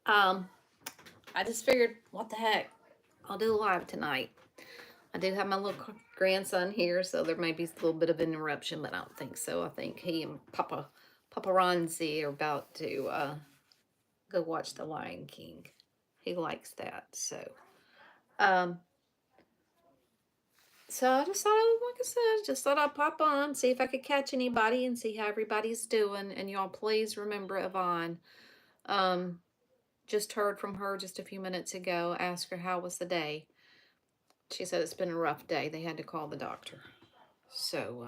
Um, I just figured, what the heck, I'll do a live tonight. I do have my little grandson here, so there may be a little bit of interruption, but I don't think so. I think he and Papa Ronzi are about to go watch The Lion King. He likes that, so. Um, so I just thought, like I said, just thought I'd pop on, see if I could catch anybody and see how everybody's doing. And y'all please remember Yvonne. Um, just heard from her just a few minutes ago. Asked her how was the day. She said it's been a rough day. They had to call the doctor. So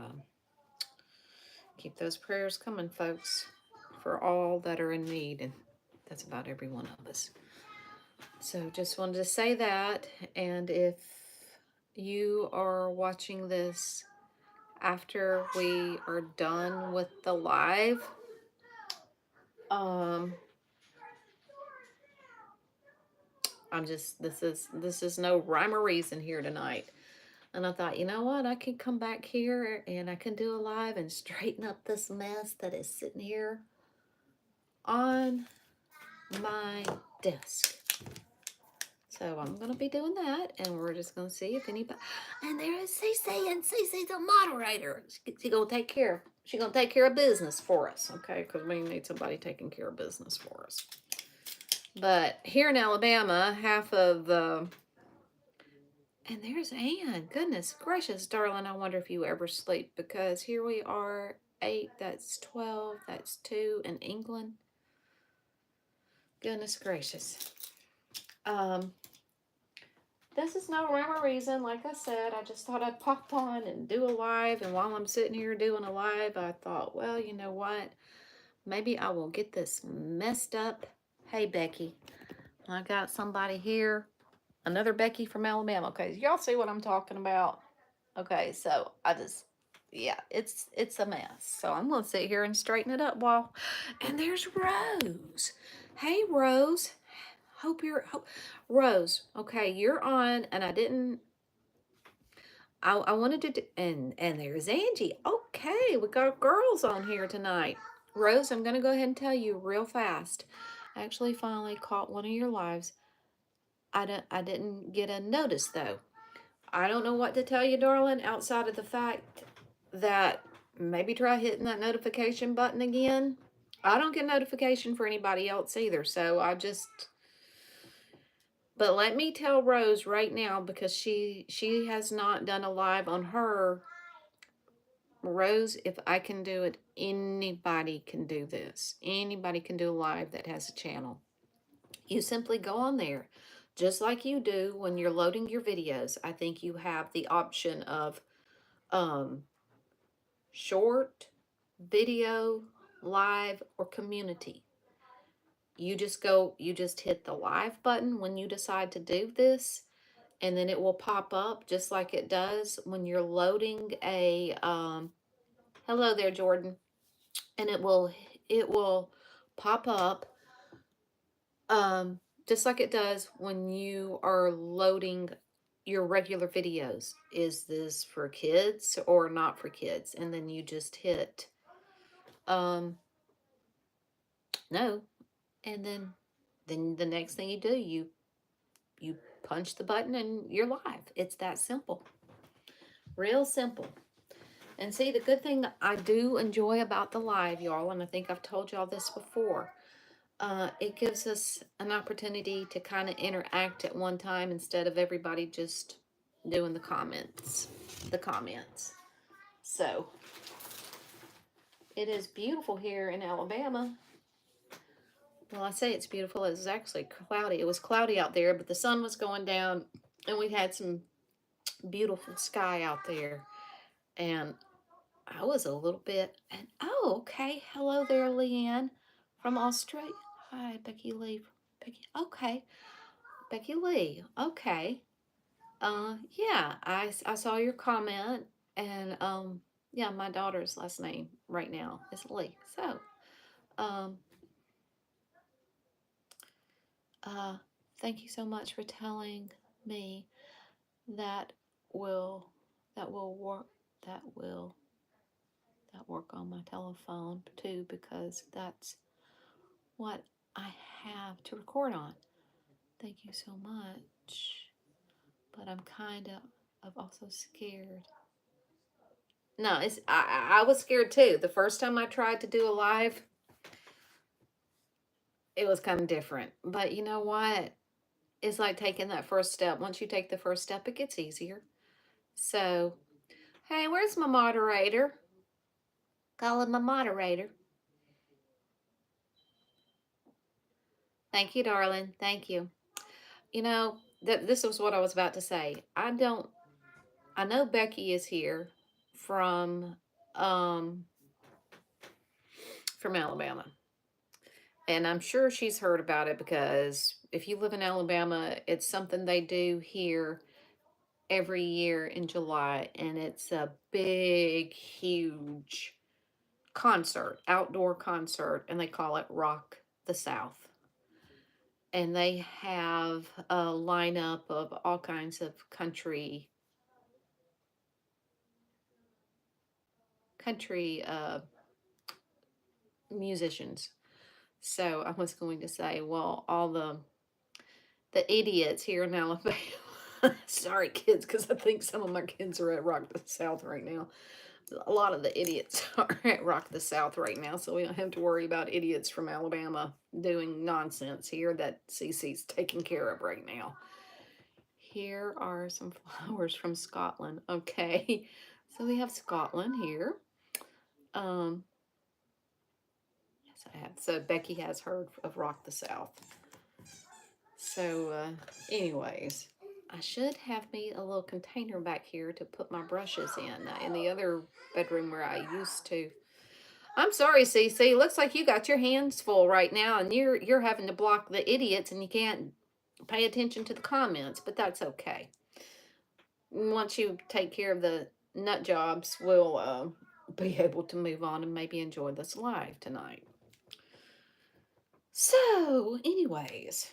keep those prayers coming, folks, for all that are in need. And that's about every one of us. So just wanted to say that. And if you are watching this after we are done with the live, this is no rhyme or reason here tonight. And I thought, you know what? I can come back here and I can do a live and straighten up this mess that is sitting here on my desk. So I'm going to be doing that, and we're just going to see if anybody... And there is Cece, and Cece's a moderator. She's going to take care. She's going to take care of business for us, okay? Because we need somebody taking care of business for us. But here in Alabama, half of the... And there's Ann. Goodness gracious, darling, I wonder if you ever sleep, because here we are, 8, that's 12, that's 2 in England. Goodness gracious. This is no rhyme or reason. Like I said, I just thought I'd pop on and do a live. And while I'm sitting here doing a live, I thought, well, you know what? Maybe I will get this messed up. Hey, Becky. I got somebody here. Another Becky from Alabama. Okay, y'all see what I'm talking about? Okay, so yeah, it's a mess. So I'm going to sit here and straighten it up while... And there's Rose. Hey, Rose. Rose, okay, you're on, and I wanted to do, and there's Angie. Okay, we got girls on here tonight. Rose, I'm going to go ahead and tell you real fast. I actually finally caught one of your lives. I didn't get a notice, though. I don't know what to tell you, darling, outside of the fact that maybe try hitting that notification button again. I don't get notification for anybody else either, so but let me tell Rose right now, because she has not done a live on her. Rose, if I can do it, anybody can do this. Anybody can do a live that has a channel. You simply go on there, just like you do when you're loading your videos. I think you have the option of short, video, live, or community. You just hit the live button when you decide to do this, and then it will pop up just like it does when you're loading a hello there, Jordan. And it will pop up just like it does when you are loading your regular videos. Is this for kids or not for kids? And then you just hit no, and then the next thing you do, you punch the button and you're live. It's that simple. Real simple. And see, the good thing I do enjoy about the live, y'all, and I think I've told y'all this before, it gives us an opportunity to kind of interact at one time instead of everybody just doing the comments. So, it is beautiful here in Alabama. Well, I say it's beautiful. It was actually cloudy. It was cloudy out there, but the sun was going down, and we had some beautiful sky out there. And I was a little bit, and oh, okay. Hello there, Leanne from Australia. Hi, Becky Lee. Okay. Becky Lee. Okay. Yeah, I saw your comment, and yeah, my daughter's last name right now is Lee. So, um, thank you so much for telling me that will work that work on my telephone too, because that's what I have to record on. Thank you so much. But I'm kind of also scared. No, I was scared too. The first time I tried to do a live, it was kind of different. But you know what? It's like taking that first step. Once you take the first step, it gets easier. So, hey, where's my moderator? Call him my moderator. Thank you, darling. Thank you. You know, this was what I was about to say. I know Becky is here from um from Alabama. And I'm sure she's heard about it because if you live in Alabama, it's something they do here every year in July, and it's a big, huge concert, outdoor concert, and they call it Rock the South. And they have a lineup of all kinds of country musicians. So I was going to say, well, all the idiots here in Alabama. Sorry, kids, because I think some of my kids are at Rock the South right now. A lot of the idiots are at Rock the South right now, so we don't have to worry about idiots from Alabama doing nonsense here that Cece's taking care of right now. Here are some flowers from Scotland. Okay, so we have Scotland here. Yes, I have. So Becky has heard of Rock the South. So, anyways, I should have me a little container back here to put my brushes in the other bedroom where I used to. I'm sorry, Cece. Looks like you got your hands full right now, and you're having to block the idiots, and you can't pay attention to the comments. But that's okay. Once you take care of the nut jobs, we'll be able to move on and maybe enjoy this live tonight. So, anyways,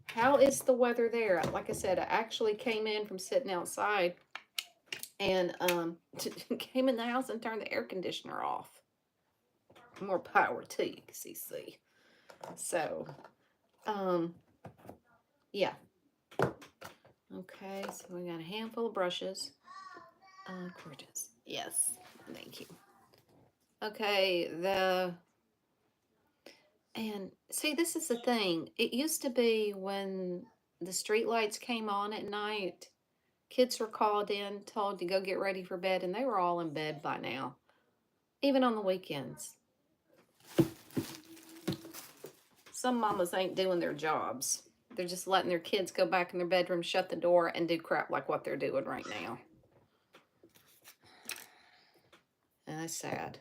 how is the weather there? Like I said, I actually came in from sitting outside and came in the house and turned the air conditioner off. More power to you, CC. So, yeah. Okay, so we got a handful of brushes. Gorgeous. Yes, thank you. Okay, and see, this is the thing. It used to be when the street lights came on at night, kids were called in, told to go get ready for bed, and they were all in bed by now, even on the weekends. Some mamas ain't doing their jobs. They're just letting their kids go back in their bedroom, shut the door, and do crap like what they're doing right now. And that's sad.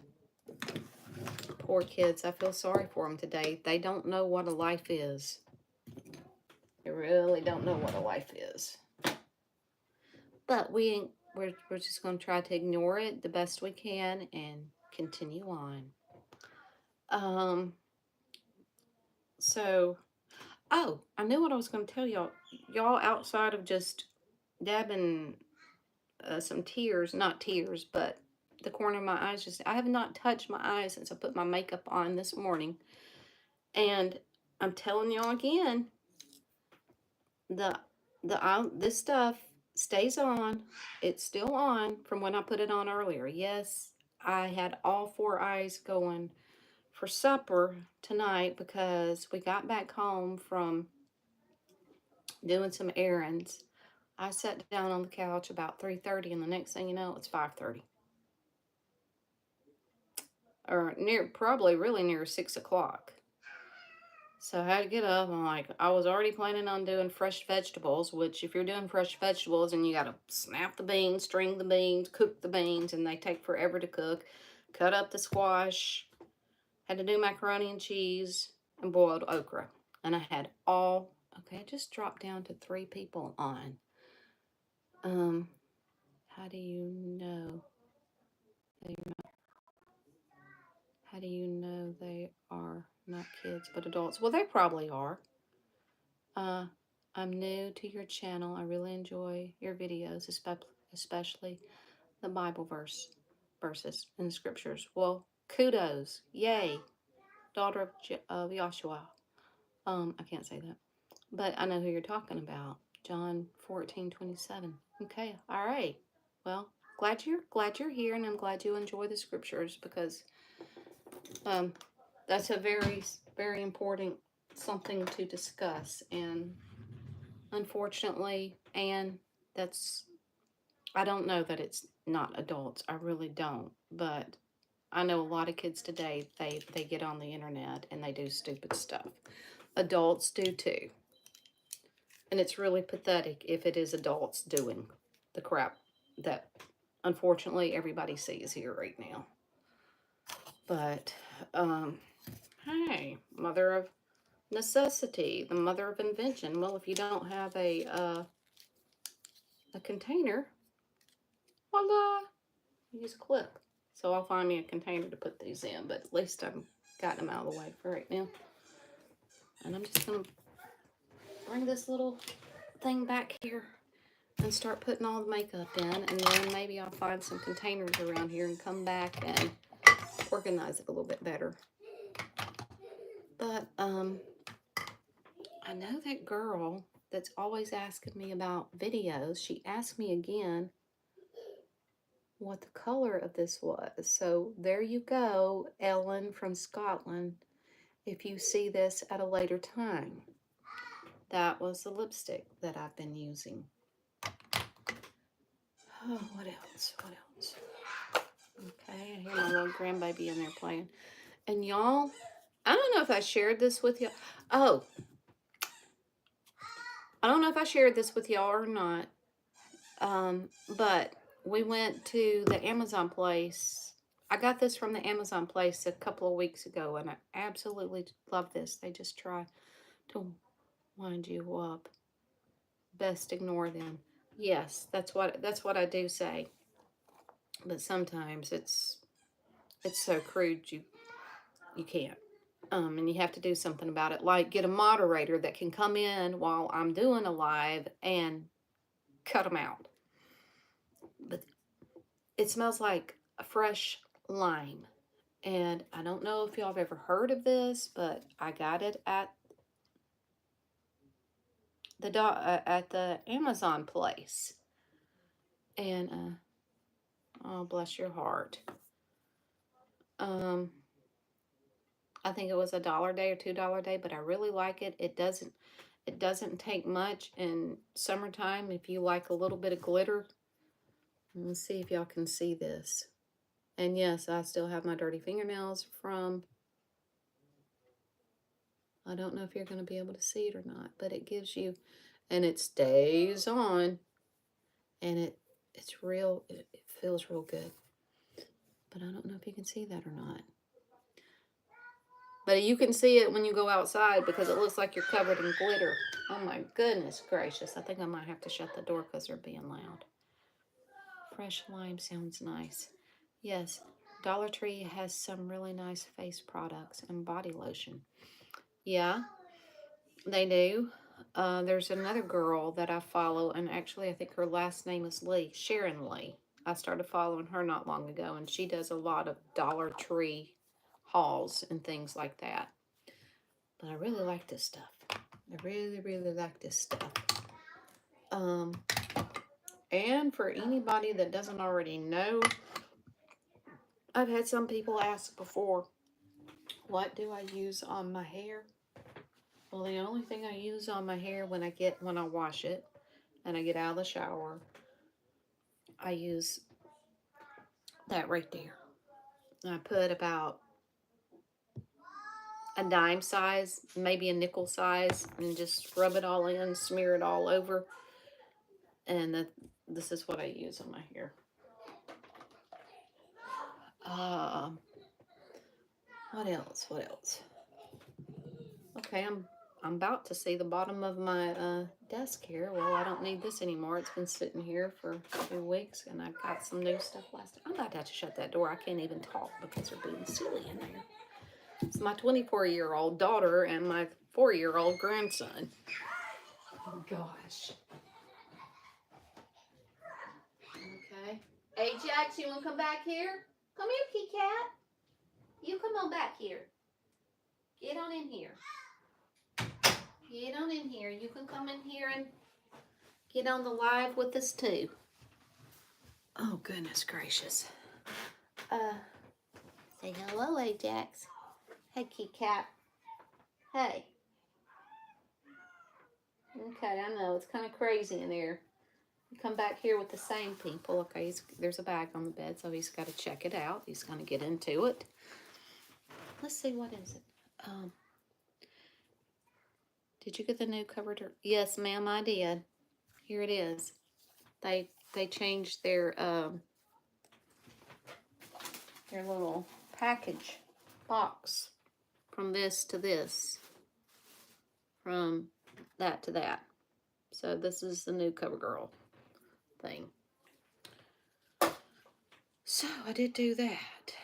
Poor kids. I feel sorry for them today. They don't know what a life is. They really don't know what a life is. But we're just going to try to ignore it the best we can and continue on. So, oh, I knew what I was going to tell y'all. Y'all, outside of just dabbing some tears, not tears, but the corner of my eyes, I have not touched my eyes since I put my makeup on this morning. And I'm telling y'all again, this stuff stays on. It's still on from when I put it on earlier. Yes, I had all 4 eyes going for supper tonight because we got back home from doing some errands. I sat down on the couch about 3:30, and the next thing you know, it's 5:30. Or probably really near 6 o'clock. So I had to get up. I was already planning on doing fresh vegetables, which if you're doing fresh vegetables and you got to snap the beans, string the beans, cook the beans, and they take forever to cook, cut up the squash, had to do macaroni and cheese, and boiled okra. And I had okay, I just dropped down to 3 people on. How do you know how do you know they are not kids but adults? Well, they probably are. I'm new to your channel. I really enjoy your videos, especially the Bible verses and the scriptures. Well, kudos. Yay. daughter of Joshua. I can't say that, but I know who you're talking about. John 14:27. Okay, all right. Well, glad you're here, and I'm glad you enjoy the scriptures, because that's a very, very important something to discuss. And unfortunately, and that's, I don't know that it's not adults. I really don't. But I know a lot of kids today, they get on the internet and they do stupid stuff. Adults do too. And it's really pathetic if it is adults doing the crap that unfortunately everybody sees here right now. But, hey, mother of necessity, the mother of invention. Well, if you don't have a container, voila, use a clip. So I'll find me a container to put these in, but at least I've gotten them out of the way for right now. And I'm just going to bring this little thing back here and start putting all the makeup in, and then maybe I'll find some containers around here and come back and organize it a little bit better. But I know that girl that's always asking me about videos. She asked me again what the color of this was. So there you go, Ellen from Scotland, if you see this at a later time. That was the lipstick that I've been using. Oh, what else? What else? Okay, I hear my little grandbaby in there playing. And y'all, I don't know if I shared this with you. Oh, I don't know if I shared this with y'all or not. But we went to the Amazon place. I got this from the Amazon place a couple of weeks ago, and I absolutely love this. They just try to wind you up. Best ignore them. Yes, that's what I do say. But sometimes it's so crude you can't. And you have to do something about it, like get a moderator that can come in while I'm doing a live and cut them out. But it smells like a fresh lime. And I don't know if y'all have ever heard of this, but I got it at the Amazon place. And oh, bless your heart. I think it was $1 a day or $2 a day, but I really like it. It doesn't take much in summertime if you like a little bit of glitter. Let's see if y'all can see this. And yes, I still have my dirty fingernails from, I don't know if you're going to be able to see it or not, but it gives you, and it stays on, and it's real, it feels real good. But I don't know if you can see that or not. But you can see it when you go outside because it looks like you're covered in glitter. Oh my goodness gracious. I think I might have to shut the door because they're being loud. Fresh lime sounds nice. Yes, Dollar Tree has some really nice face products and body lotion. Yeah, they do. There's another girl that I follow, and actually I think her last name is Lee, Sharon Lee. I started following her not long ago, and she does a lot of Dollar Tree hauls and things like that. But I really like this stuff. I really, really like this stuff. And for anybody that doesn't already know, I've had some people ask before, what do I use on my hair? Well, the only thing I use on my hair when I wash it and I get out of the shower, I use that right there. I put about a dime size, maybe a nickel size, and just rub it all in, smear it all over. And this is what I use on my hair. What else? What else? Okay, I'm about to see the bottom of my desk here. Well, I don't need this anymore. It's been sitting here for 2 weeks, and I got some new stuff last time. I'm about to have to shut that door. I can't even talk because they're being silly in there. It's my 24-year-old daughter and my 4-year-old grandson. Oh, gosh. Okay. Hey, Jax, you want to come back here? Come here, Kitty Cat. You come on back here. Get on in here. Get on in here. You can come in here and get on the live with us too. Oh, goodness gracious. Say hello, Ajax. Hey, Kitty Cat. Hey. Okay, I know. It's kind of crazy in there. You come back here with the same people. Okay, there's a bag on the bed, so he's got to check it out. He's going to get into it. Let's see, what is it? Did you get the new cover? Yes, ma'am, I did. Here it is. They changed their little package box from this to this, from that to that. So this is the new CoverGirl thing. So I did do that.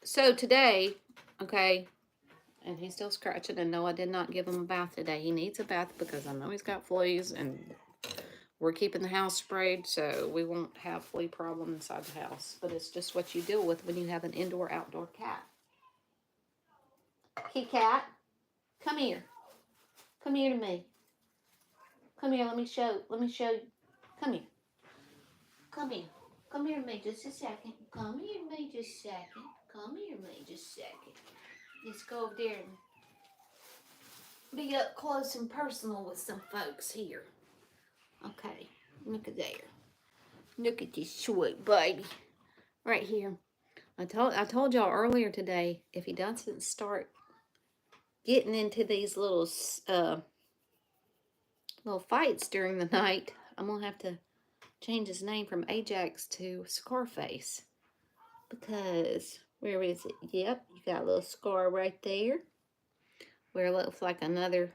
So today, okay, and he's still scratching, and no, I did not give him a bath today. He needs a bath because I know he's got fleas, and we're keeping the house sprayed, so we won't have flea problem inside the house. But it's just what you deal with when you have an indoor-outdoor cat. Kitty cat, come here. Come here to me. Come here, let me show you. Come here. Come here. Come here to me just a second. Come here to me just a second. Come here to me just a second. Let's go over there and be up close and personal with some folks here. Okay, look at there. Look at this sweet baby. Right here. I told y'all earlier today, if he doesn't start getting into these little fights during the night, I'm gonna have to change his name from Ajax to Scarface. Because, where is it? Yep, you got a little scar right there. Where it looks like another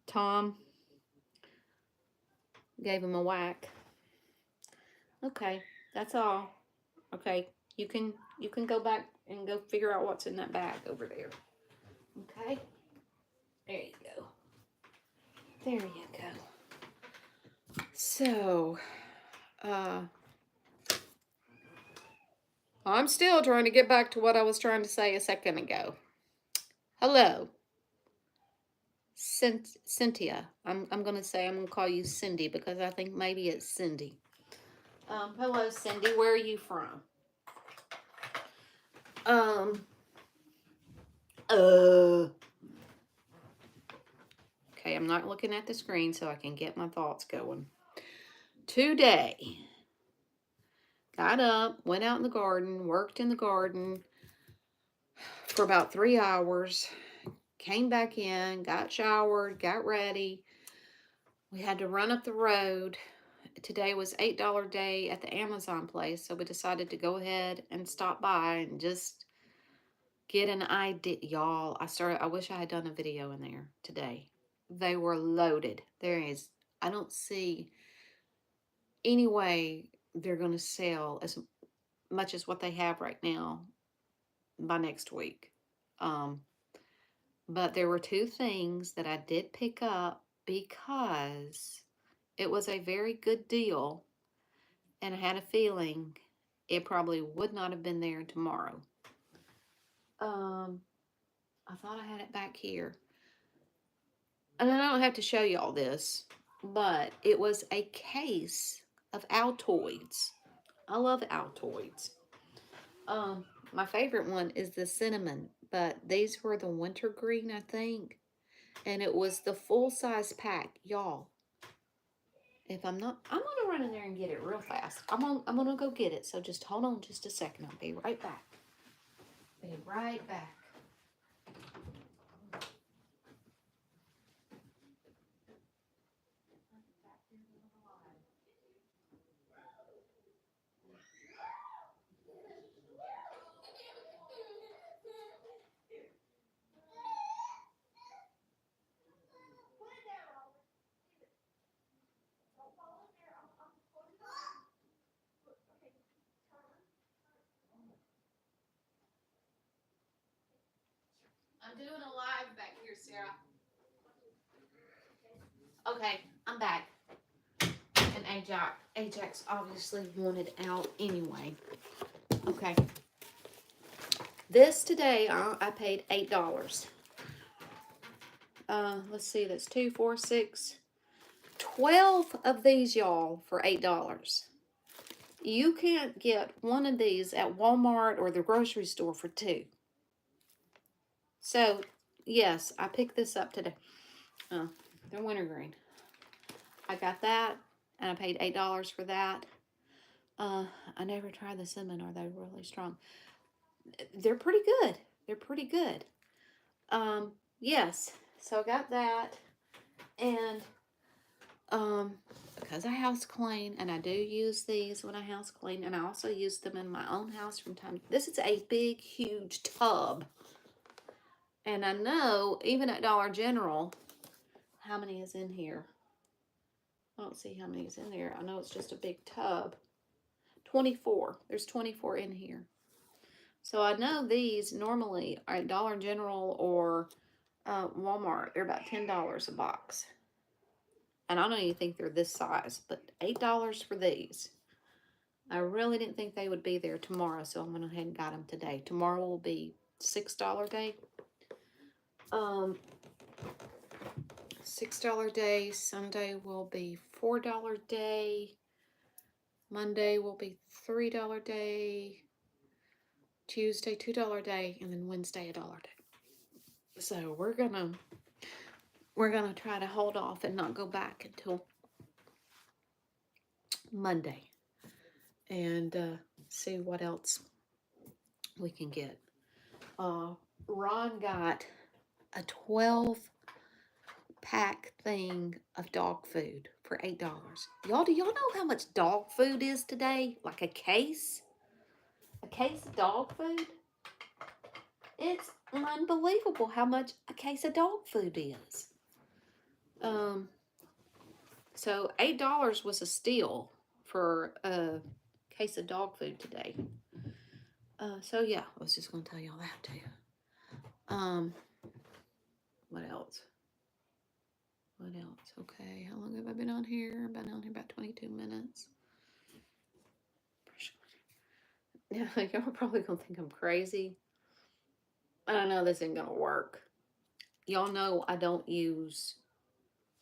Tom gave him a whack. Okay, that's all. Okay, you can go back and go figure out what's in that bag over there. Okay, there you go. There you go. So, I'm still trying to get back to what I was trying to say a second ago. Hello, Cynthia. I'm gonna call you Cindy because I think maybe it's Cindy. Hello, Cindy. Where are you from? Okay, I'm not looking at the screen so I can get my thoughts going. Today, got up, went out in the garden, worked in the garden for about 3 hours, came back in, got showered, got ready. We had to run up the road. Today was $8 day at the Amazon place, so we decided to go ahead and stop by and just get an idea. Y'all, I wish I had done a video in there today. They were loaded. I don't see any way they're going to sell as much as what they have right now by next week. But there were 2 things that I did pick up because it was a very good deal, and I had a feeling it probably would not have been there tomorrow. I thought I had it back here. And I don't have to show you all this, but it was a case of Altoids. I love Altoids. My favorite one is the cinnamon, but these were the wintergreen, I think. And it was the full-size pack. Y'all, I'm gonna run in there and get it real fast. I'm gonna go get it, so just hold on just a second. I'll be right back. Be right back. I'm doing a live back here, Sarah. Okay, I'm back. And Ajax obviously wanted out anyway. Okay. This today, I paid $8. Let's see, that's 2, 4, 6, 12 of these, y'all, for $8. You can't get one of these at Walmart or the grocery store for $2. So, yes, I picked this up today. They're wintergreen. I got that, and I paid $8 for that. I never tried the cinnamon. Are they really strong? They're pretty good. They're pretty good. Yes. So I got that, and because I house clean, and I do use these when I house clean, and I also use them in my own house from time. This is a big, huge tub, and I know even at Dollar General, how many is in here? I don't see how many is in there. I know it's just a big tub. 24. There's 24 in here. So I know these normally are at Dollar General or Walmart. They're about $10 a box. And I don't even think they're this size, but $8 for these. I really didn't think they would be there tomorrow, so I went ahead and got them today. Tomorrow will be $6 day. $6 day. Sunday will be $4 day. Monday will be $3 day. Tuesday $2 day, and then Wednesday $1 day. So we're gonna try to hold off and not go back until Monday, and see what else we can get. Ron got a 12-pack thing of dog food for $8. Y'all, do y'all know how much dog food is today? Like a case of dog food? It's unbelievable how much a case of dog food is. So $8 was a steal for a case of dog food today. So yeah, I was just gonna tell y'all that too. What else? Okay, how long have I been on here? I've been on here about 22 minutes. Yeah, y'all are probably gonna think I'm crazy. I know this ain't gonna work. Y'all know I don't use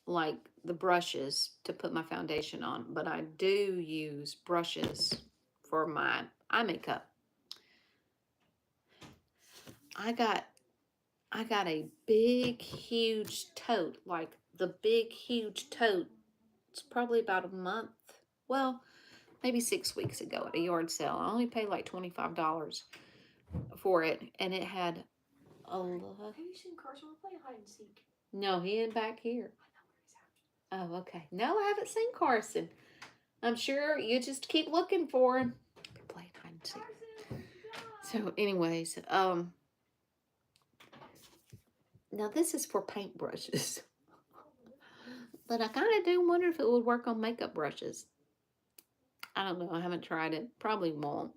like the brushes to put my foundation on, but I do use brushes for my eye makeup. I got a big, huge tote, like the big, huge tote. It's probably about a month, well, maybe 6 weeks ago at a yard sale. I only paid like $25 for it, and it had a lot. Have you seen Carson play hide and seek? No, he ain't back here. Oh, okay. No, I haven't seen Carson. I'm sure you just keep looking for him. Playing hide and seek. So, anyways, now this is for paintbrushes. But I kind of do wonder if it would work on makeup brushes. I don't know. I haven't tried it. Probably won't.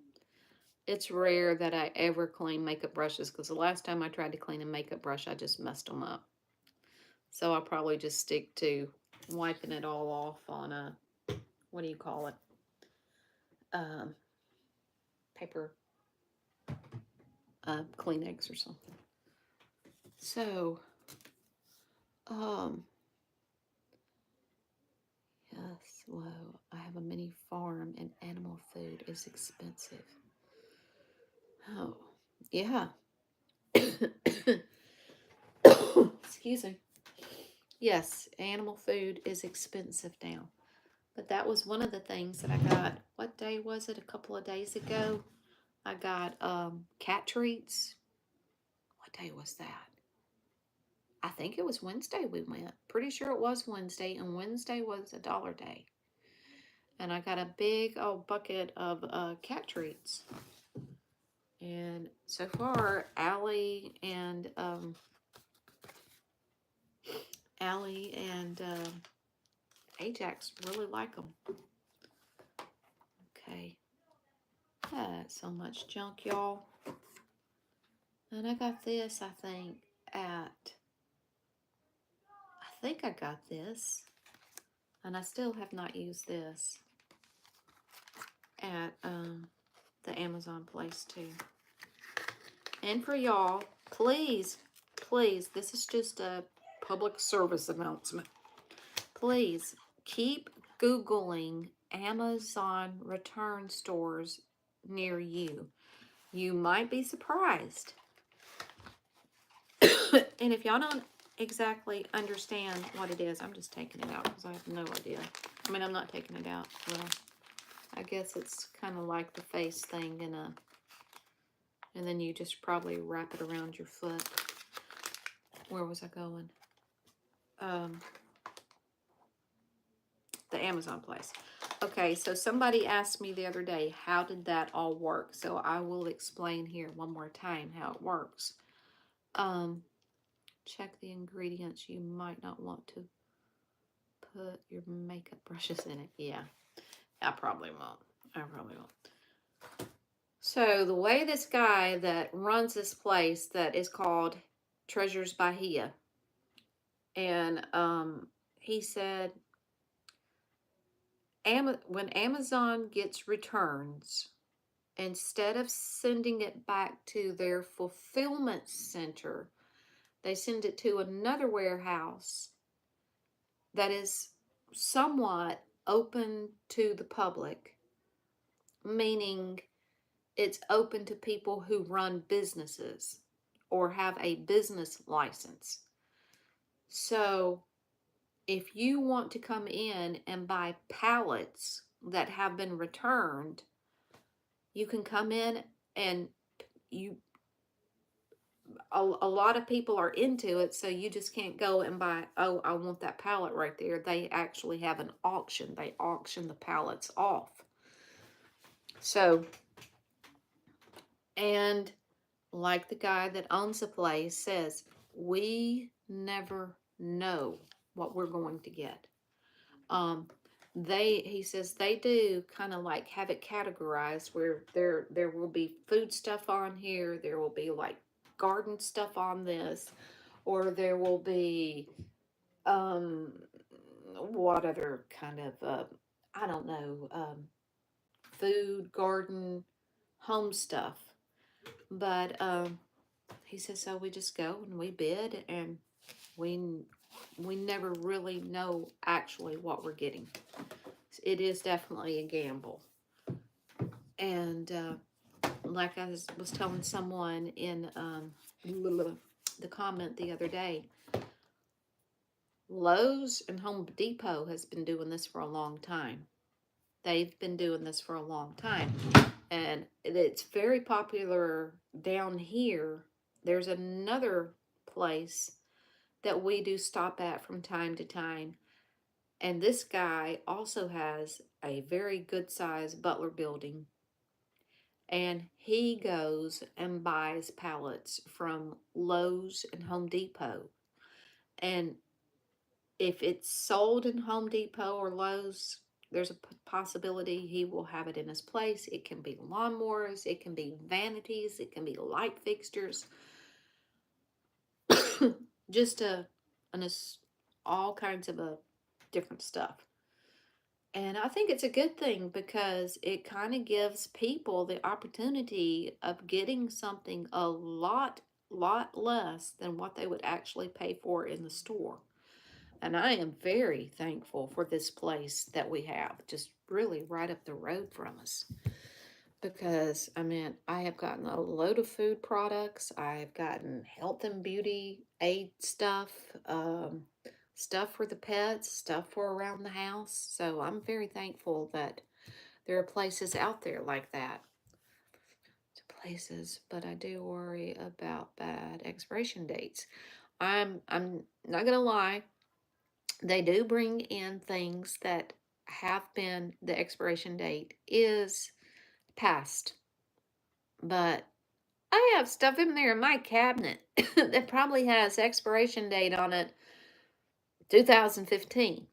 It's rare that I ever clean makeup brushes because the last time I tried to clean a makeup brush, I just messed them up. So I'll probably just stick to wiping it all off on a, what do you call it? Paper, Kleenex or something. So, yes, well, I have a mini farm and animal food is expensive. Oh, yeah. Excuse me. Yes, animal food is expensive now. But that was one of the things that I got. What day was it? A couple of days ago. I got cat treats. What day was that? I think it was Wednesday we went. Pretty sure it was Wednesday, and Wednesday was $1 day. And I got a big old bucket of cat treats. And so far, Allie and Ajax really like them. Okay. That's so much junk, y'all. And I got this, I think I got this. And I still have not used this at the Amazon place too. And for y'all, please, please, this is just a public service announcement. Please keep Googling Amazon return stores near you. You might be surprised. And if y'all don't exactly understand what it is, I'm just taking it out because I have no idea. I mean, I'm not taking it out. Well, I guess it's kind of like the face thing and then you just probably wrap it around your foot. Where was I going? The Amazon place. Okay, so somebody asked me the other day, how did that all work? So I will explain here one more time how it works. Check the ingredients. You might not want to put your makeup brushes in it. Yeah, I probably won't. I probably won't. So the way this guy that runs this place that is called Treasures Bahia, and he said, when Amazon gets returns, instead of sending it back to their fulfillment center, they send it to another warehouse that is somewhat open to the public, meaning it's open to people who run businesses or have a business license. So if you want to come in and buy pallets that have been returned, you can come in and a lot of people are into it, so you just can't go and buy, oh, I want that pallet right there. They actually have an auction. They auction the pallets off. So, and like the guy that owns the place says, we never know what we're going to get. He says they do kind of like have it categorized where there will be food stuff on here, there will be like garden stuff on this, or there will be what other kind of I don't know, food, garden, home stuff. But he says, so we just go and we bid, and we never really know actually what we're getting. It is definitely a gamble. And like I was telling someone in the comment the other day, Lowe's and Home Depot has been doing this for a long time. They've been doing this for a long time. And it's very popular down here. There's another place that we do stop at from time to time. And this guy also has a very good sized Butler building. And he goes and buys pallets from Lowe's and Home Depot. And if it's sold in Home Depot or Lowe's, there's a possibility he will have it in his place. It can be lawnmowers, it can be vanities, it can be light fixtures, just all kinds of different stuff. And I think it's a good thing because it kind of gives people the opportunity of getting something a lot less than what they would actually pay for in the store. And I am very thankful for this place that we have, just really right up the road from us. Because, I mean, I have gotten a load of food products. I've gotten health and beauty aid stuff, stuff for the pets, stuff for around the house. So I'm very thankful that there are places out there like that. Places, but I do worry about bad expiration dates. I'm not gonna lie. They do bring in things that have been, the expiration date is past. But I have stuff in there in my cabinet that probably has expiration date on it 2015.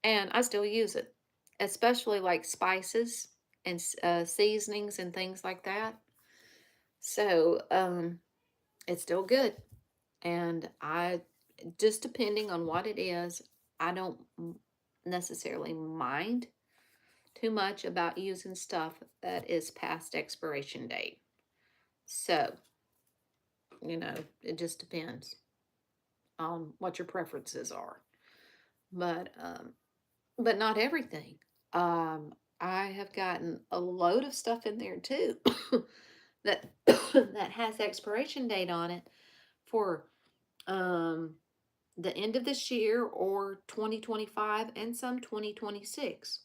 And I still use it, especially like spices and seasonings and things like that. So it's still good. And just depending on what it is, I don't necessarily mind too much about using stuff that is past expiration date. So, it just depends on what your preferences are. But not everything. Um, I have gotten a load of stuff in there too that that has expiration date on it for um the end of this year or 2025 and some 2026.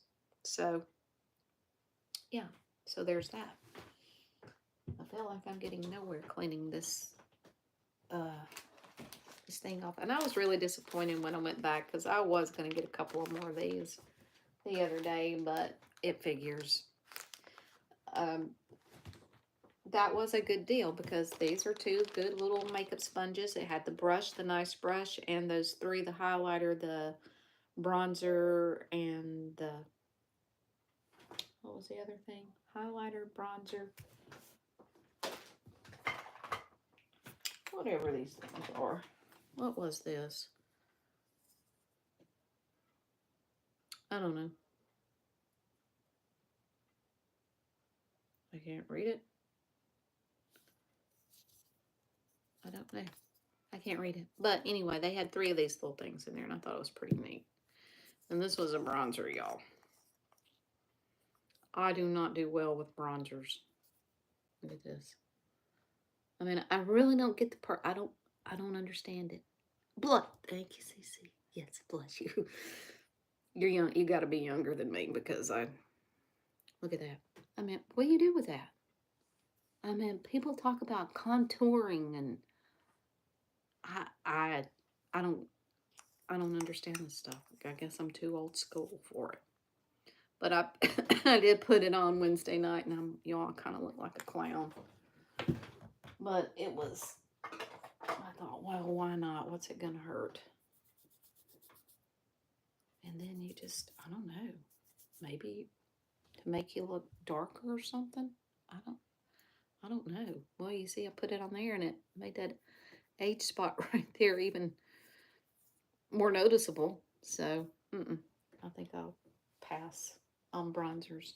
So, yeah. So there's that. I feel like I'm getting nowhere cleaning uh this thing off. And I was really disappointed when I went back because I was going to get a couple of more of these the other day, but it figures. Um, that was a good deal because these are two good little makeup sponges. It had the brush, the nice brush, and those three, the highlighter, the bronzer, and the, what was the other thing? Highlighter, bronzer, whatever these things are. What was this? I don't know. I can't read it. I don't know. I can't read it. But anyway, they had three of these little things in there, and I thought it was pretty neat. And this was a bronzer, y'all. I do not do well with bronzers. Look at this. I mean, I really don't get the part. I don't understand it. Blood. Thank you, Cece. Yes, bless you. You're young. You got to be younger than me because I. Look at that. I mean, what do you do with that? I mean, people talk about contouring, and I don't understand this stuff. I guess I'm too old school for it. But I I did put it on Wednesday night, and y'all kind of look like a clown. But it was. I thought, well, why not? What's it gonna hurt? And then you just, I don't know, maybe to make you look darker or something. I don't know. Well, you see, I put it on there, and it made that age spot right there even more noticeable. So, I think I'll pass on bronzers.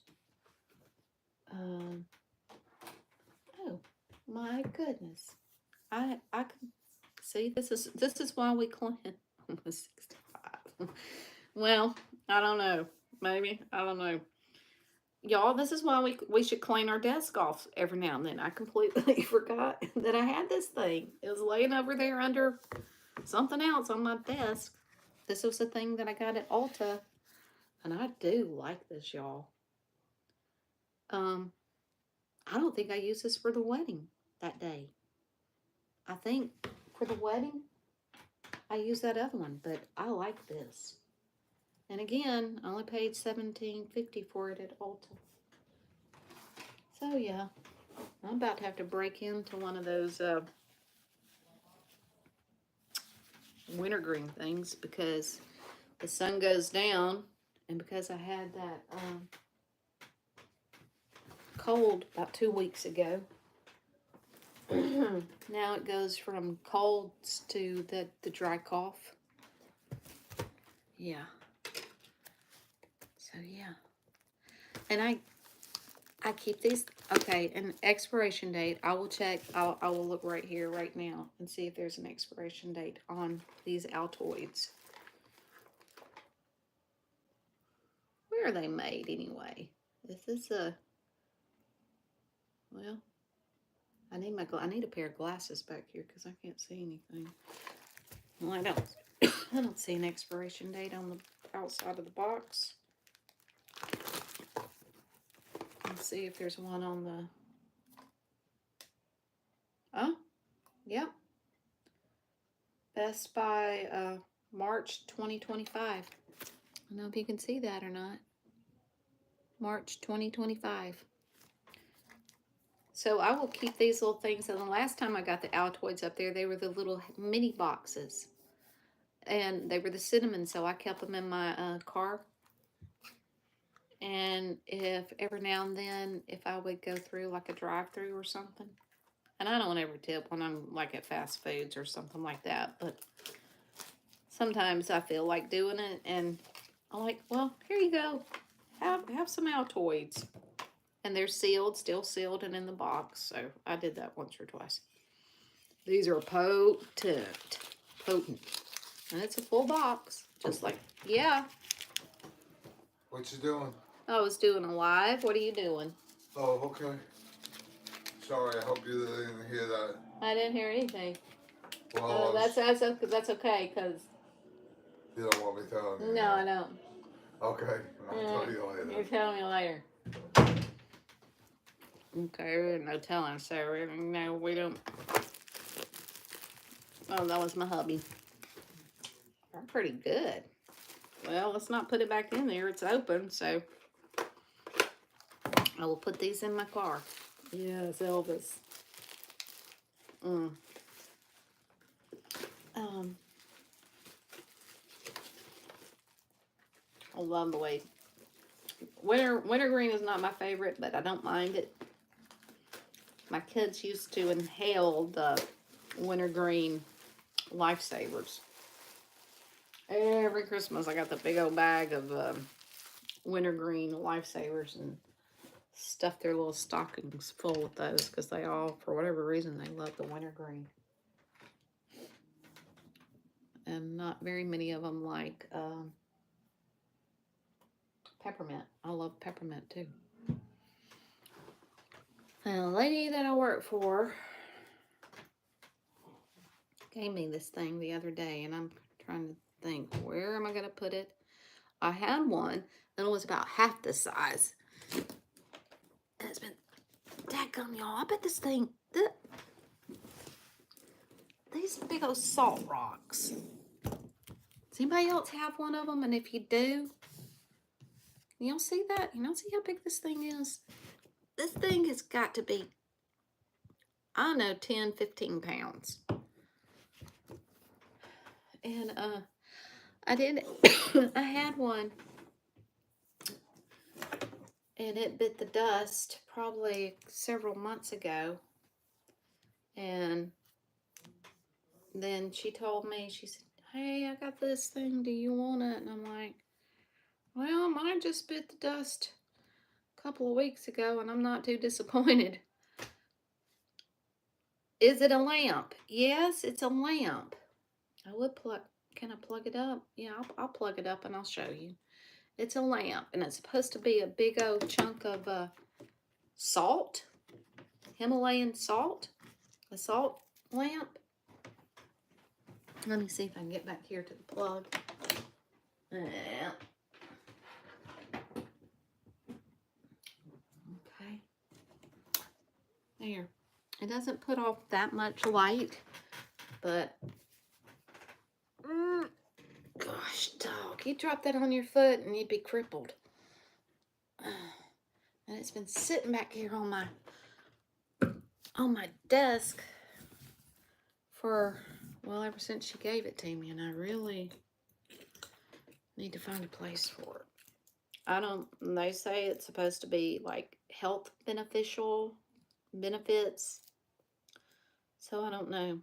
Oh my goodness! I can see this is why we clean. I'm 65. Well, I don't know. Maybe I don't know. Y'all, this is why we should clean our desk off every now and then. I completely forgot that I had this thing. It was laying over there under something else on my desk. This was a thing that I got at Ulta, and I do like this, y'all. I don't think I used this for the wedding that day. I think for the wedding, I used that other one, but I like this. And again, I only paid $17.50 for it at Ulta. So yeah, I'm about to have to break into one of those wintergreen things because the sun goes down, and because I had that cold about 2 weeks ago. Now it goes from colds to the dry cough. Yeah. So yeah. And I keep these. Okay, and expiration date, I will check. I will look right here right now and see if there's an expiration date on these Altoids. Where are they made anyway? Is this a, well, I need a pair of glasses back here because I can't see anything. Well, I don't see an expiration date on the outside of the box. Let's see if there's one on the, oh, yep. Best by March 2025. I don't know if you can see that or not. March 2025. So I will keep these little things. And the last time I got the Altoids up there, they were the little mini boxes. And they were the cinnamon, so I kept them in my car. And if every now and then, if I would go through like a drive-through or something, and I don't ever tip when I'm like at fast foods or something like that, but sometimes I feel like doing it, and I'm like, well, here you go. Have some Altoids. And they're sealed, still sealed and in the box. So I did that once or twice. These are potent. Potent. And it's a full box. Just like, yeah. What you doing? I was doing a live. What are you doing? Oh, okay. Sorry, I hope you didn't hear that. I didn't hear anything. Well, that's okay, because... You don't want me telling you? No, I don't. Okay, I'll tell you later. You're telling me later. Okay, no telling, so no, we don't. Oh, that was my hubby. They're pretty good. Well, let's not put it back in there. It's open, so I will put these in my car. Yes, Elvis. I love the way wintergreen is not my favorite, but I don't mind it. My kids used to inhale the wintergreen lifesavers. Every Christmas, I got the big old bag of wintergreen lifesavers and stuffed their little stockings full with those because they all, for whatever reason, they love the wintergreen. And not very many of them like peppermint. I love peppermint too. And a lady that I work for gave me this thing the other day, and I'm trying to think, where am I going to put it? I had one, and it was about half the size. And it's been, dadgum, y'all, I bet this thing, these big old salt rocks. Does anybody else have one of them? And if you do, y'all see that? You know, see how big this thing is? This thing has got to be, I don't know, 10, 15 pounds. And I did, I had one, and it bit the dust probably several months ago. And then she told me, she said, hey, I got this thing, do you want it? And I'm like, well, mine just bit the dust a couple of weeks ago, and I'm not too disappointed. Is it a lamp? Yes, it's a lamp. I would plug, can I plug it up? Yeah, I'll plug it up and I'll show you. It's a lamp, and it's supposed to be a big old chunk of salt, Himalayan salt, a salt lamp. Let me see if I can get back here to the plug. Yeah. Okay. There. It doesn't put off that much light, but gosh, dog, you drop that on your foot and you'd be crippled. And it's been sitting back here on my desk for, well, ever since she gave it to me, and I really need to find a place for it. They say it's supposed to be like health benefits, so I don't know.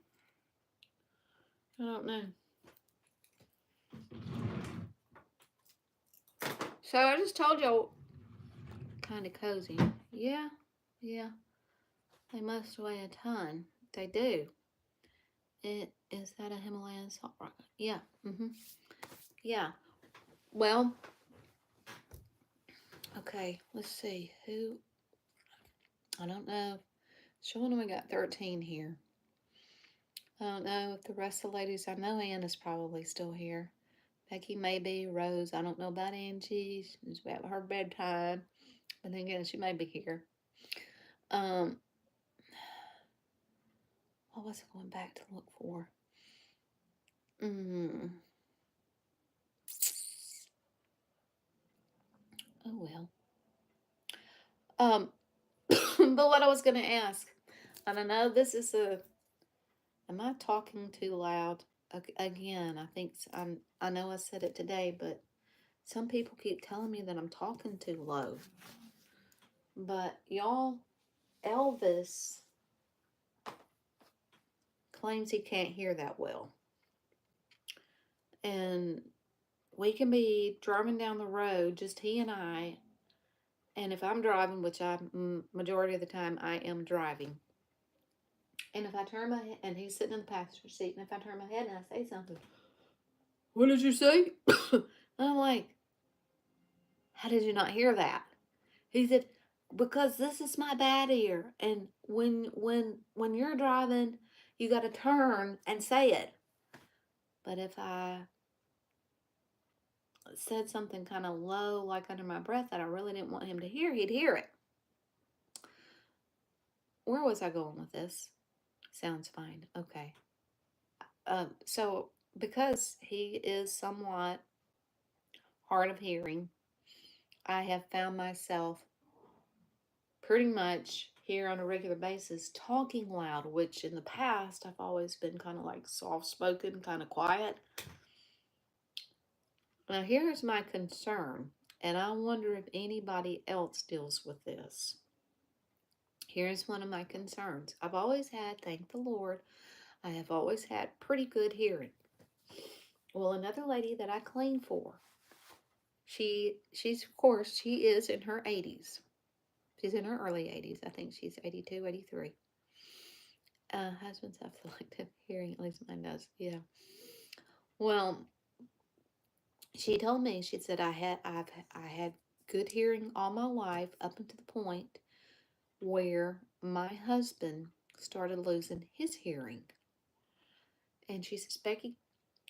So I just told y'all, kind of cozy. Yeah. They must weigh a ton. They do. Is that a Himalayan salt rock? Yeah. Yeah. Well, okay, let's see. Who? I don't know. Showing we got 13 here. I don't know if the rest of the ladies, I know Anna's probably still here. Becky maybe, Rose, I don't know about Angie. She's about her bedtime. But then again, she may be here. What was I going back to look for? Oh well. But what I was going to ask, and I know this is am I talking too loud? Again, I think, I know I said it today, but some people keep telling me that I'm talking too low. But y'all, Elvis claims he can't hear that well. And we can be driving down the road, just he and I. And if I'm driving, which majority of the time I am driving, and if I turn my head, and he's sitting in the passenger seat, and if I turn my head and I say something, what did you say? And I'm like, how did you not hear that? He said, because this is my bad ear, and when you're driving, you got to turn and say it. But if I said something kind of low, like under my breath, that I really didn't want him to hear, he'd hear it. Where was I going with this? Sounds fine. Okay. So because he is somewhat hard of hearing, I have found myself pretty much here on a regular basis talking loud, which in the past I've always been kind of like soft spoken, kind of quiet. Now, here's my concern, and I wonder if anybody else deals with this. Here's one of my concerns. I've always had, thank the Lord, I have always had pretty good hearing. Well, another lady that I clean for, she's of course, she is in her 80s. She's in her early 80s. I think she's 82, 83. Husbands have selective hearing, at least mine does. Yeah. Well, she told me, she said I had good hearing all my life up until the point where my husband started losing his hearing. And she says, Becky,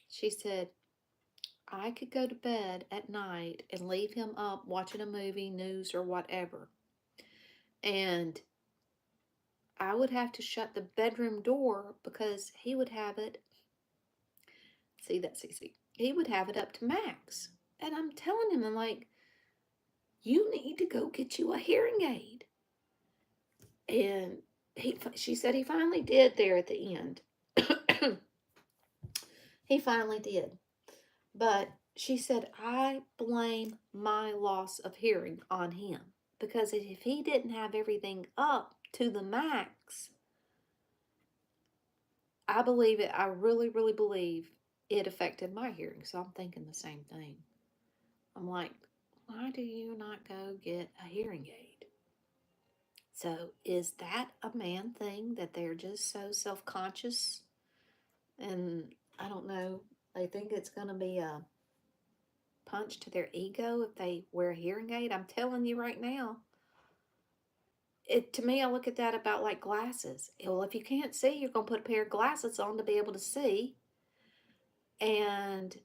she said, I could go to bed at night and leave him up watching a movie, news, or whatever. And I would have to shut the bedroom door because he would have it. See, that's easy. He would have it up to max. And I'm telling him, I'm like, you need to go get you a hearing aid. And she said he finally did there at the end. He finally did. But she said, I blame my loss of hearing on him. Because if he didn't have everything up to the max, I believe it. I really, really believe it affected my hearing. So I'm thinking the same thing. I'm like, why do you not go get a hearing aid? So is that a man thing that they're just so self-conscious? And I don't know, they think it's going to be a punch to their ego if they wear a hearing aid. I'm telling you right now, to me, I look at that about like glasses. Well, if you can't see, you're going to put a pair of glasses on to be able to see. And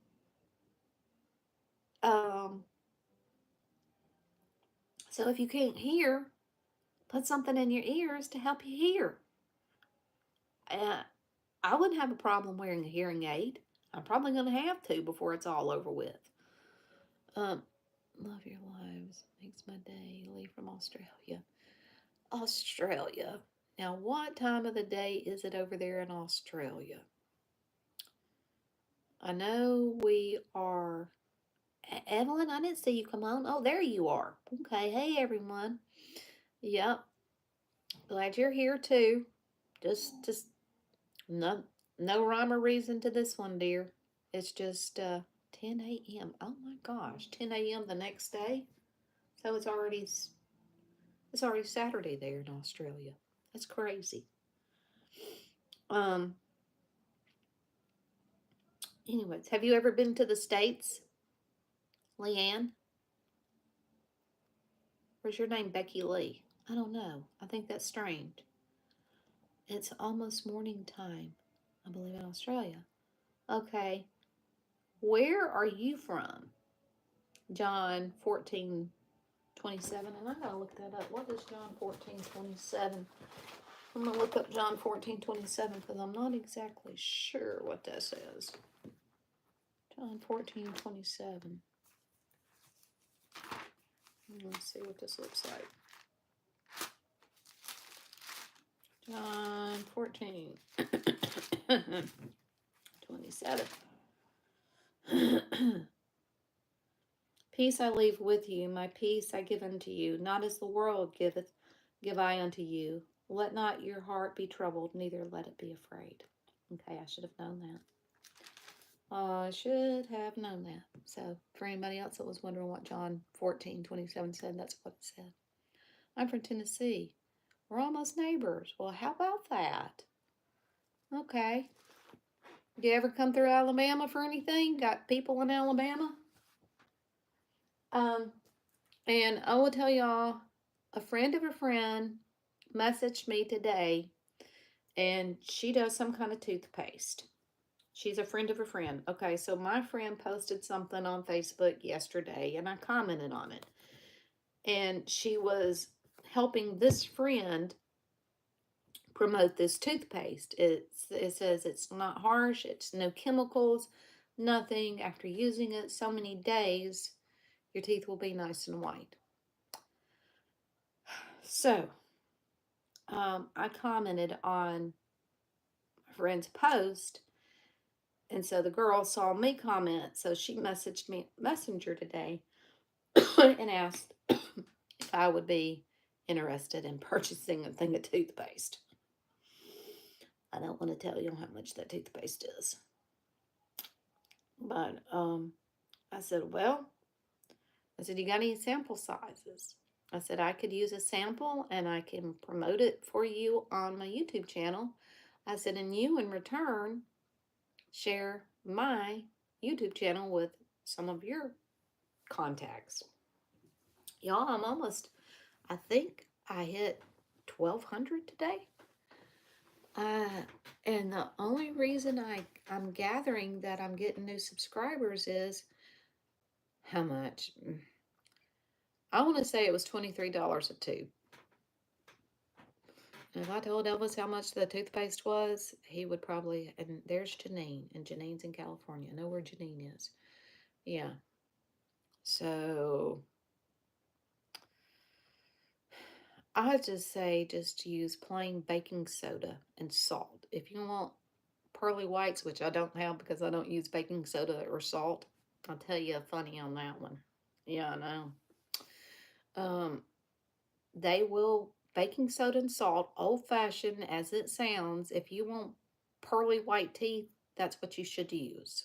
so if you can't hear, put something in your ears to help you hear. I wouldn't have a problem wearing a hearing aid. I'm probably going to have to before it's all over with. Love your lives. Makes my day. Leave from Australia. Australia. Now, what time of the day is it over there in Australia? I know we are. Evelyn, I didn't see you come on. Oh, there you are. Okay. Hey, everyone. Yep. Glad you're here too. Just no rhyme or reason to this one, dear. It's just 10 a.m. Oh my gosh, 10 a.m. the next day. So it's already Saturday there in Australia. That's crazy. Um. Anyways, have you ever been to the States, Leanne? Where's your name, Becky Lee? I don't know. I think that's strange. It's almost morning time, I believe, in Australia. Okay. Where are you from? John 14:27. And I gotta look that up. What is John 14:27? I'm gonna look up John 14:27 because I'm not exactly sure what that says. John 14:27. Let's see what this looks like. John 14:27. Peace I leave with you, my peace I give unto you, not as the world giveth, give I unto you. Let not your heart be troubled, neither let it be afraid. Okay, I should have known that. I should have known that. So, for anybody else that was wondering what John 14:27 said, that's what it said. I'm from Tennessee. We're almost neighbors. Well, how about that? Okay. Do you ever come through Alabama for anything? Got people in Alabama? Um, and I will tell y'all, a friend of a friend messaged me today, and she does some kind of toothpaste. She's a friend of a friend. Okay, so my friend posted something on Facebook yesterday, and I commented on it. And she was helping this friend promote this toothpaste. It says it's not harsh, it's no chemicals, nothing. After using it so many days, your teeth will be nice and white. So, I commented on my friend's post, and so the girl saw me comment, so she messaged me Messenger today and asked if I would be interested in purchasing a thing of toothpaste. I don't want to tell you how much that toothpaste is. But I said, well, I said, you got any sample sizes? I said, I could use a sample and I can promote it for you on my YouTube channel. I said, and you in return share my YouTube channel with some of your contacts. Y'all, I think I hit 1,200 today. And the only reason I'm gathering that I'm getting new subscribers is how much? I want to say it was $23 a tube. And if I told Elvis how much the toothpaste was, he would probably. And there's Janine, and Janine's in California. I know where Janine is. Yeah. So I just say just use plain baking soda and salt. If you want pearly whites, which I don't have because I don't use baking soda or salt, I'll tell you a funny on that one. Yeah, I know. Um, they will baking soda and salt, old fashioned as it sounds. If you want pearly white teeth, that's what you should use.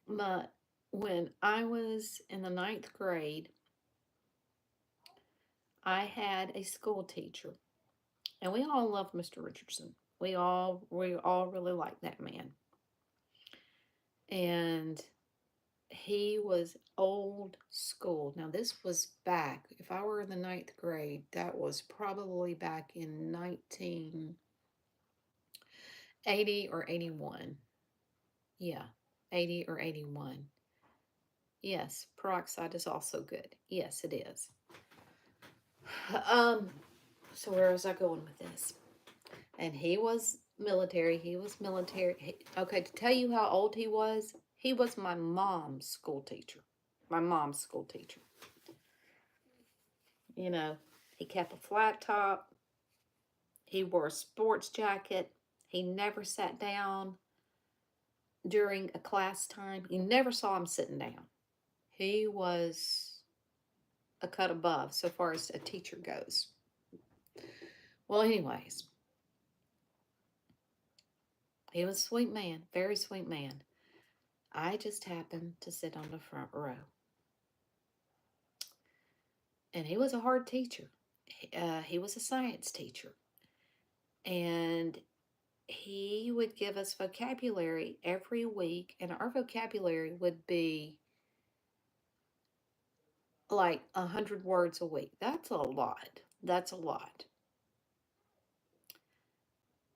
But when I was in the ninth grade, I had a school teacher, and we all loved Mr. Richardson. We all really liked that man. And he was old school. Now this was back, if I were in the ninth grade, that was probably back in 1980 or 81. Yeah, 80 or 81. Yes, peroxide is also good. Yes, it is. Um, so where was I going with this? And he was military. Okay, to tell you how old he was my mom's school teacher. My mom's school teacher. You know, he kept a flat top. He wore a sports jacket. He never sat down during a class time. You never saw him sitting down. He was a cut above so far as a teacher goes. Well, anyways, he was a sweet man, very sweet man. I just happened to sit on the front row. And he was a hard teacher. He was a science teacher. And he would give us vocabulary every week, and our vocabulary would be like 100 words a week. That's a lot. That's a lot.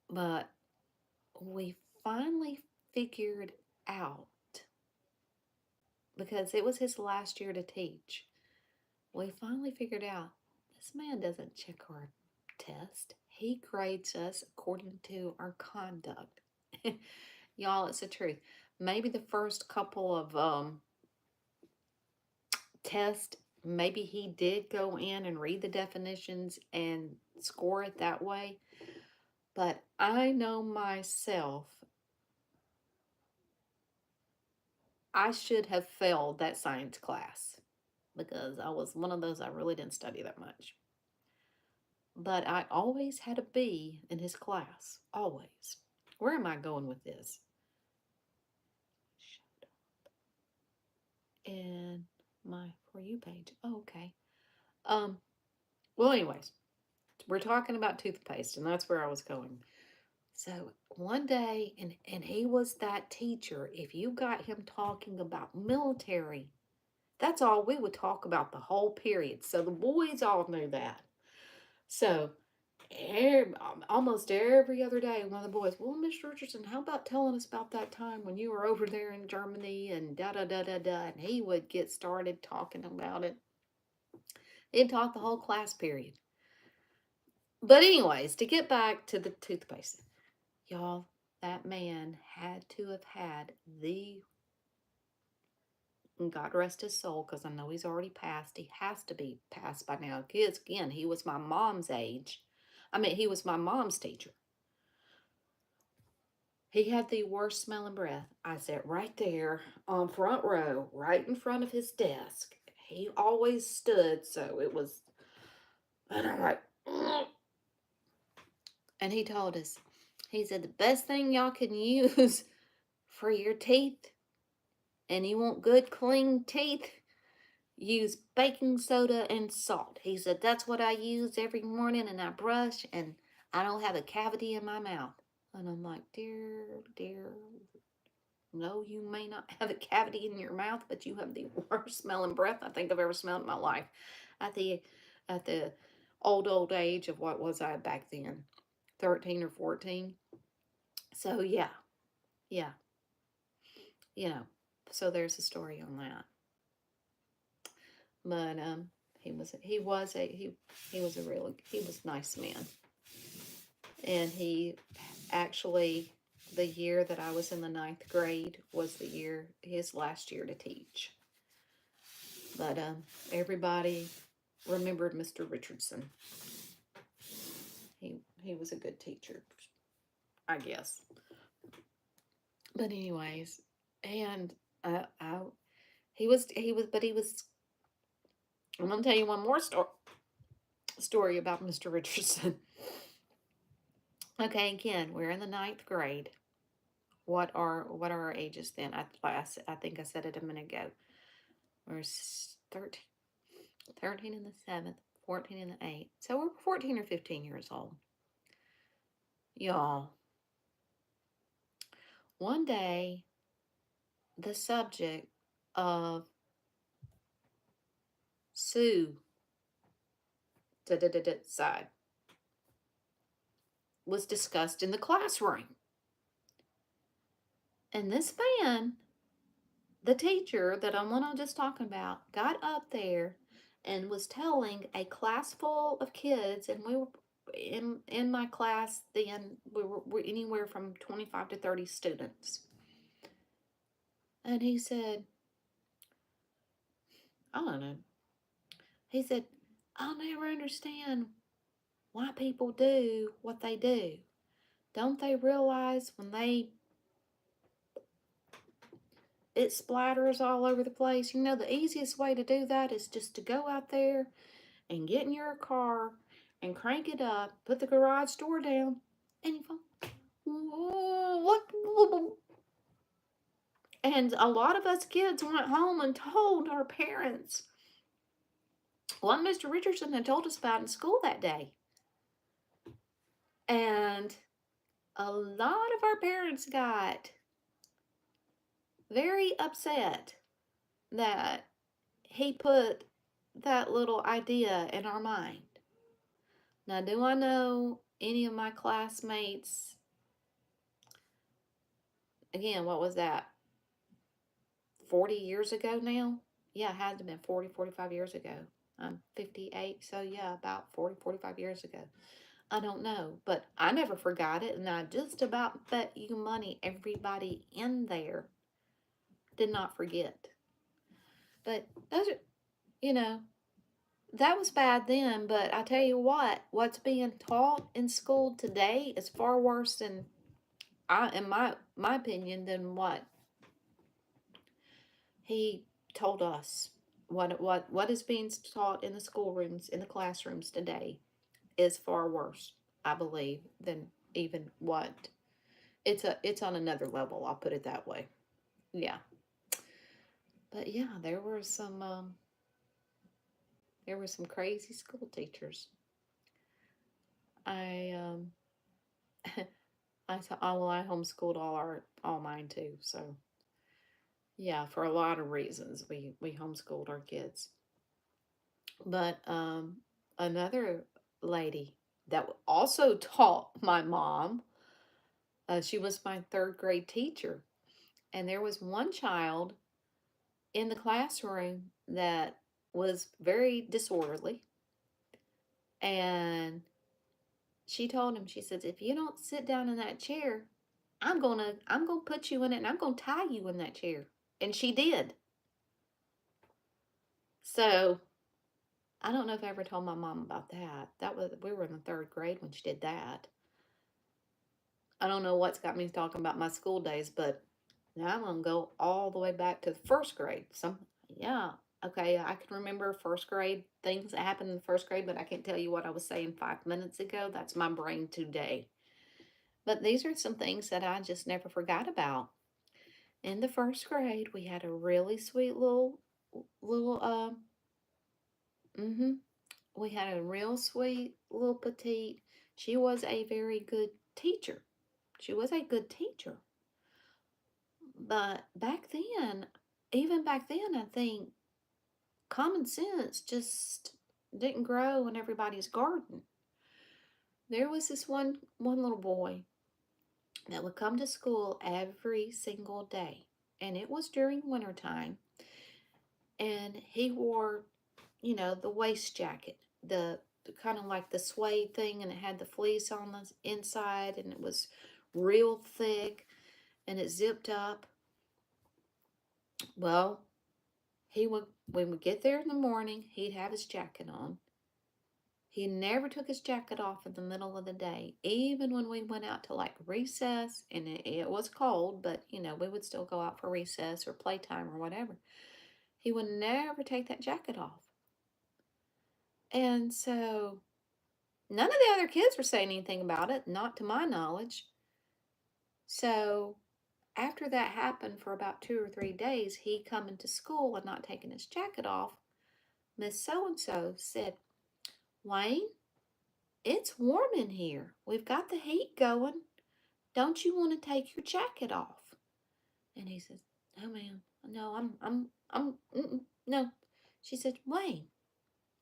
But we finally figured out, because it was his last year to teach, we finally figured out this man doesn't check our test. He grades us according to our conduct. Y'all, it's the truth. Maybe the first couple of tests, maybe he did go in and read the definitions and score it that way. But I know myself, I should have failed that science class because I was one of those, I really didn't study that much. But I always had a B in his class. Always. Where am I going with this? in my For You page. Oh, okay. Um, well, anyways, we're talking about toothpaste, and that's where I was going. So one day, and he was that teacher. If you got him talking about military, that's all we would talk about the whole period. So the boys all knew that. So almost every other day, one of the boys, well, Mr. Richardson, how about telling us about that time when you were over there in Germany and da da da da da? And he would get started talking about it. He'd talk the whole class period. But, anyways, to get back to the toothpaste, y'all, that man had to have had the, God rest his soul, because I know he's already passed. He has to be passed by now. Because, again, he was my mom's age. He was my mom's teacher. He had the worst smelling breath. I sat right there on front row, right in front of his desk. He always stood, so it was, and I'm like, ugh. And he told us, he said, the best thing y'all can use for your teeth, and you want good, clean teeth, use baking soda and salt. He said, that's what I use every morning, and I brush, and I don't have a cavity in my mouth. And I'm like, dear, no, you may not have a cavity in your mouth, but you have the worst smelling breath I think I've ever smelled in my life. At the at the old age of, what was I back then? 13 or 14. So yeah, you know. So there's a story on that. But he was a nice man. And he actually, the year that I was in the ninth grade was the year, his last year to teach. But everybody remembered Mr. Richardson. He was a good teacher, I guess. But anyways, and I but he was. I'm gonna tell you one more story about Mr. Richardson. Okay, again, we're in the ninth grade. What are our ages then? I think I said it a minute ago. We're 13, 13 in the seventh, 14 in the eighth. So we're 14 or 15 years old. Y'all, one day, the subject of Sue side was discussed in the classroom. And this man, the teacher that I'm one I'm just talking about, got up there and was telling a class full of kids, and we were in my class then, we were anywhere from 25 to 30 students. And he said, I don't know. He said, I'll never understand why people do what they do. Don't they realize when it splatters all over the place? You know, the easiest way to do that is just to go out there and get in your car and crank it up, put the garage door down, and you go, what? And a lot of us kids went home and told our parents what Mr. Richardson had told us about in school that day. And a lot of our parents got very upset that he put that little idea in our mind. Now, do I know any of my classmates? Again, what was that? 40 years ago now? Yeah, it had to have been 40, 45 years ago. I'm 58, so yeah, about 40, 45 years ago. I don't know, but I never forgot it, and I just about bet you money everybody in there did not forget. But those are, you know, that was bad then, but I tell you what's being taught in school today is far worse than, in my opinion, than what he told us. What is being taught in the schoolrooms, in the classrooms today, is far worse, I believe, than even what it's on another level. I'll put it that way. Yeah. But yeah, there were some crazy school teachers. I I thought, oh well, I homeschooled all mine too. So yeah, for a lot of reasons, we homeschooled our kids. But another lady that also taught my mom, she was my third grade teacher, and there was one child in the classroom that was very disorderly, and she told him, she says, if you don't sit down in that chair, I'm gonna put you in it and I'm gonna tie you in that chair. And she did. So I don't know if I ever told my mom about that. That was we were in the third grade when she did that. I don't know what's got me talking about my school days, but now I'm gonna go all the way back to the first grade. Yeah. Okay, I can remember first grade things that happened in the first grade, but I can't tell you what I was saying 5 minutes ago. That's my brain today. But these are some things that I just never forgot about. In the first grade, we had a really sweet little mm-hmm. We had a real sweet little petite. She was a very good teacher. She was a good teacher. But back then, even back then, I think common sense just didn't grow in everybody's garden. There was this one little boy that would come to school every single day, and it was during wintertime, and he wore, the waist jacket, the kind of like the suede thing, and it had the fleece on the inside, and it was real thick, and it zipped up. Well, he would when we get there in the morning, he'd have his jacket on. He never took his jacket off in the middle of the day, even when we went out to like recess, and it was cold, but we would still go out for recess or playtime or whatever. He would never take that jacket off. And so none of the other kids were saying anything about it, not to my knowledge. So after that happened for about 2 or 3 days, he coming to school and not taking his jacket off, Miss So and so said, Wayne, it's warm in here. We've got the heat going. Don't you want to take your jacket off? And he says, No, ma'am. No, no. She said, Wayne.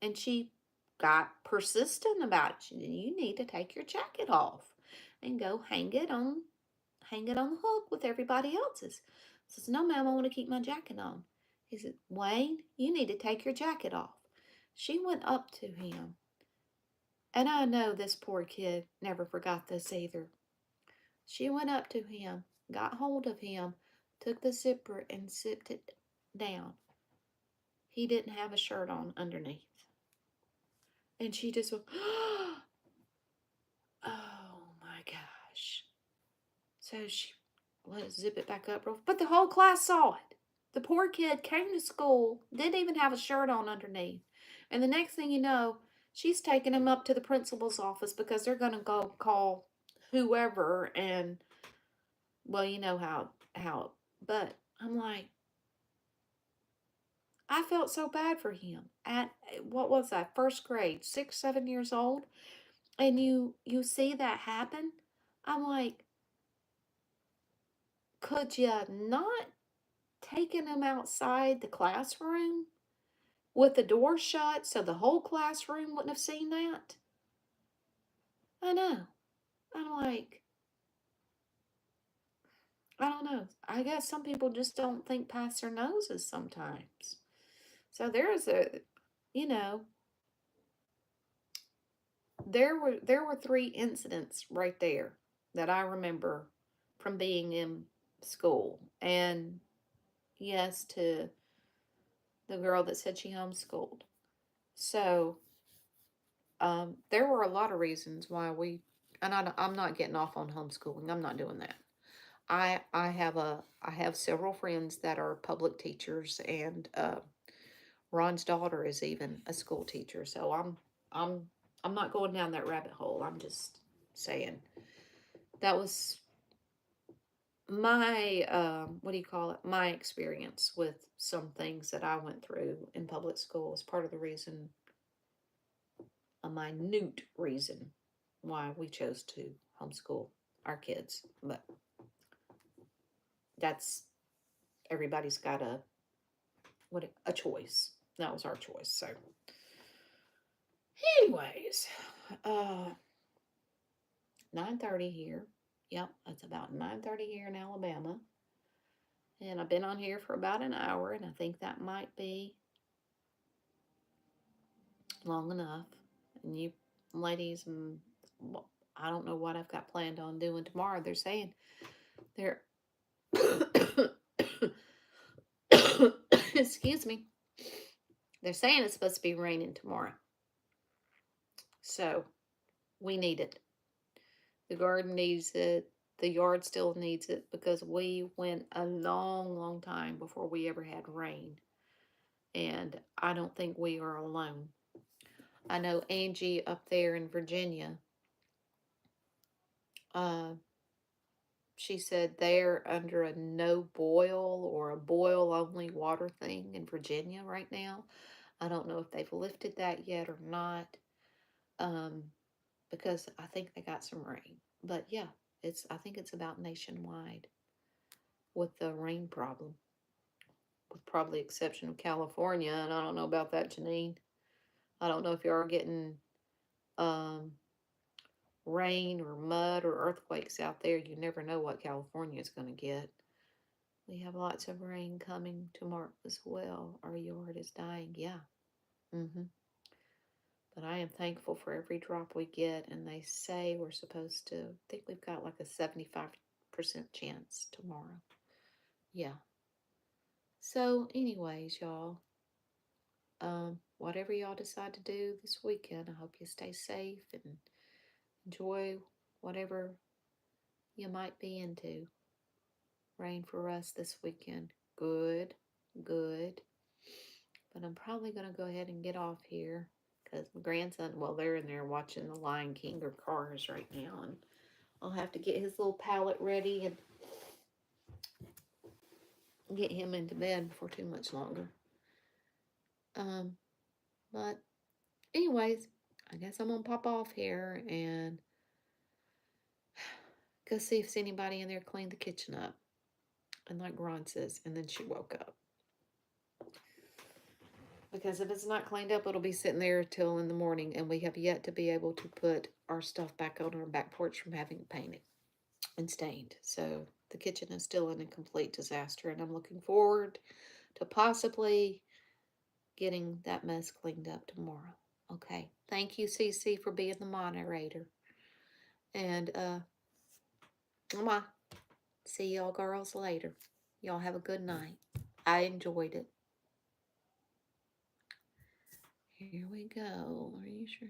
And she got persistent about it. She said, You need to take your jacket off and go hang it on the hook with everybody else's. Says, No, ma'am, I want to keep my jacket on. He said, Wayne, you need to take your jacket off. She went up to him, and I know this poor kid never forgot this either. She went up to him, got hold of him, took the zipper and zipped it down. He didn't have a shirt on underneath. And she just went, Oh my gosh. So she let it zip it back up, but the whole class saw it. The poor kid came to school, didn't even have a shirt on underneath. And the next thing you know, she's taking him up to the principal's office because they're going to go call whoever. And, well, you know how, but I'm like, I felt so bad for him at, what was that, first grade, 6, 7 years old. And you see that happen. I'm like, could you not taken him outside the classroom with the door shut so the whole classroom wouldn't have seen that? I know. I'm like, I don't know. I guess some people just don't think past their noses sometimes. So you know, there were 3 incidents right there that I remember from being in school. And yes, to the girl that said she homeschooled. So there were a lot of reasons why I'm not getting off on homeschooling. I'm not doing that. I have several friends that are public teachers, and Ron's daughter is even a school teacher. So I'm I'm not going down that rabbit hole. I'm just saying that was my what do you call it? My experience with some things that I went through in public school is part of the reason, a minute reason, why we chose to homeschool our kids. But that's, everybody's got a choice. That was our choice. So, anyways, 9:30 here. Yep, it's about 9:30 here in Alabama. And I've been on here for about an hour, and I think that might be long enough. And you ladies, and well, I don't know what I've got planned on doing tomorrow. They're saying they're excuse me. They're saying it's supposed to be raining tomorrow. So we need it. The garden needs it. The yard still needs it because we went a long, long time before we ever had rain. And I don't think we are alone. I know Angie up there in Virginia, uh, she said they're under a no boil or a boil only water thing in Virginia right now. I don't know if they've lifted that yet or not, um, because I think they got some rain. But yeah, I think it's about nationwide with the rain problem, with probably the exception of California. And I don't know about that, Janine. I don't know if you are getting um, rain or mud or earthquakes out there. You never know what California is going to get. We have lots of rain coming tomorrow as well. Our yard is dying. Yeah. Mm-hmm. But I am thankful for every drop we get. And they say we're supposed to, I think we've got like a 75% chance tomorrow. Yeah. So, anyways, y'all, whatever y'all decide to do this weekend, I hope you stay safe and enjoy whatever you might be into. Rain for us this weekend. Good, good. But I'm probably going to go ahead and get off here because my grandson, well, they're in there watching The Lion King or Cars right now. And I'll have to get his little pallet ready and get him into bed before too much longer. Um, but anyways, I guess I'm going to pop off here and go see if anybody in there cleaned the kitchen up. And like Ron says, and then she woke up. Because if it's not cleaned up, it'll be sitting there till in the morning, and we have yet to be able to put our stuff back on our back porch from having it painted and stained. So the kitchen is still in a complete disaster, and I'm looking forward to possibly getting that mess cleaned up tomorrow. Okay. Thank you, Cece, for being the moderator. And Mama, see y'all girls later. Y'all have a good night. I enjoyed it. Here we go. Are you sure?